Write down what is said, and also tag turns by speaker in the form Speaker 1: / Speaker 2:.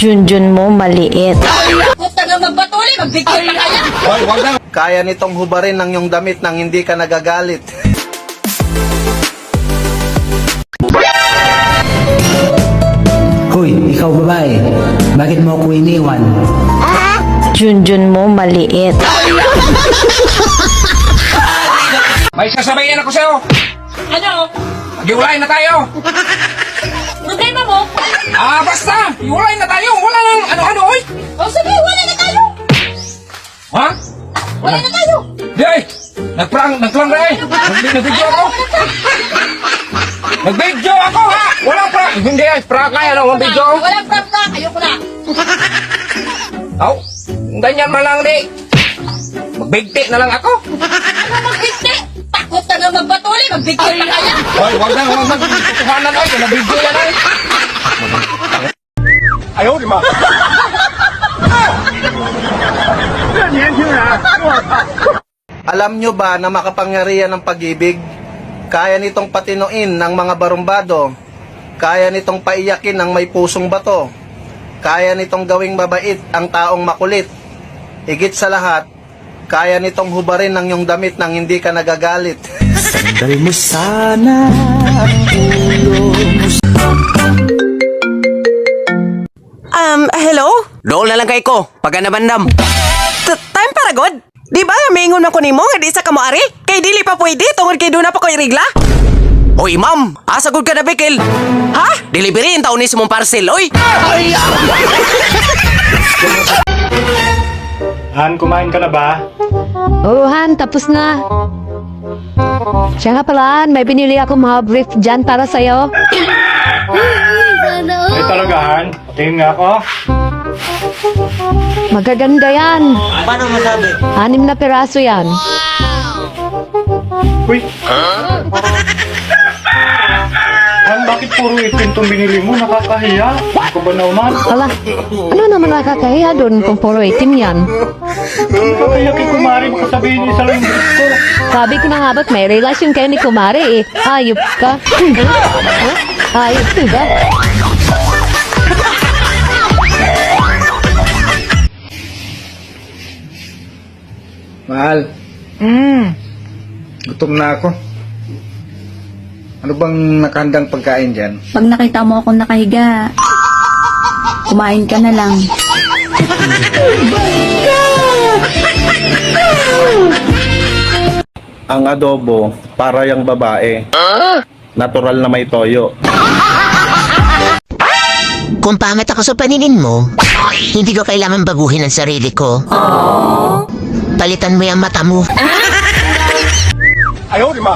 Speaker 1: Junjun mo maliit.
Speaker 2: Huwag ka nga magpatuloy, magbigyan na kaya.
Speaker 3: Kaya nitong hubarin ng iyong damit nang hindi ka nagagalit.
Speaker 4: Hoy, ikaw babae, bakit mo ako iniwan?
Speaker 1: Junjun mo maliit.
Speaker 5: May sasabayan ako sa'yo.
Speaker 2: Ano?
Speaker 5: Maghiwalay na tayo.
Speaker 2: Problema mo?
Speaker 5: Basta. Hiwalay na tayo. Wala nang ano-ano, oy.
Speaker 2: O sabi, wala na tayo.
Speaker 5: Ha?
Speaker 2: Wala na tayo.
Speaker 5: Di ay. Nagprank na eh. Nag-video ako. Nag-video ako, ha? Walang prank. Hindi ay. Prank nga yan, ang video.
Speaker 2: Walang prank. Ayoko na.
Speaker 5: Aw. Ganyan man lang, di. Magbigti na lang ako.
Speaker 2: Ano magbigti? Takot ka nga magpatuloy, magbigyan na kaya.
Speaker 5: Oy, wag na. Tutuhanan, oy. Nag-video yan, ay. Ayaw, di ba?
Speaker 3: Alam nyo ba na makapangyarihan ng pag-ibig? Kaya nitong patinuin ng mga barumbado. Kaya nitong paiyakin ng may pusong bato. Kaya nitong gawing mabait ang taong makulit. Higit sa lahat, kaya nitong hubarin ng iyong damit nang hindi ka nagagalit.
Speaker 4: Sandal mo sana ang ulo mo.
Speaker 6: Hello?
Speaker 7: Dool na lang kay ko, pagka nabandam.
Speaker 6: Time para god? Di ba mingon ako nimo nga di sa kamoari? Kay dili pa pwede tungod kay duna pa ko irigla?
Speaker 7: Oy, ma'am, asa gud ka na bikil?
Speaker 6: Ha?
Speaker 7: Delivery in taon ni sa mong parcel, oy.
Speaker 8: Han, kumain ka na ba?
Speaker 1: Oo, Han, tapos na. Siya nga pala, Han, may binili ako mga brief dyan para sa'yo.
Speaker 8: Ay talaga, Han. Patingin nga ako.
Speaker 1: Magaganda yan.
Speaker 4: Paano masabi?
Speaker 1: 6 na piraso yan.
Speaker 8: Uy! Han, bakit puro itim itong binili mo? Nakakahiya. Hindi ko ba naman?
Speaker 1: Ala, ano naman nakakahiya doon kung puro itim yan?
Speaker 8: Nakakahiya kay kumari. Baka sabihin isa lang yung gusto.
Speaker 1: Sabi ko na nga ba't may relasyon kayo ni Kumari eh. Hayop ka. Hayop ka ba?
Speaker 9: Mahal. Gutom na ako. Ano bang nakahandang pagkain dyan?
Speaker 10: Pag nakita mo akong nakahiga, kumain ka na lang.
Speaker 3: Ang adobo, para yung babae. Natural na may toyo.
Speaker 11: Kung pangit ako sa paningin mo, hindi ko kailangan baguhin ang sarili ko. Palitan mo yung mata mo.
Speaker 5: Ayaw, di ba?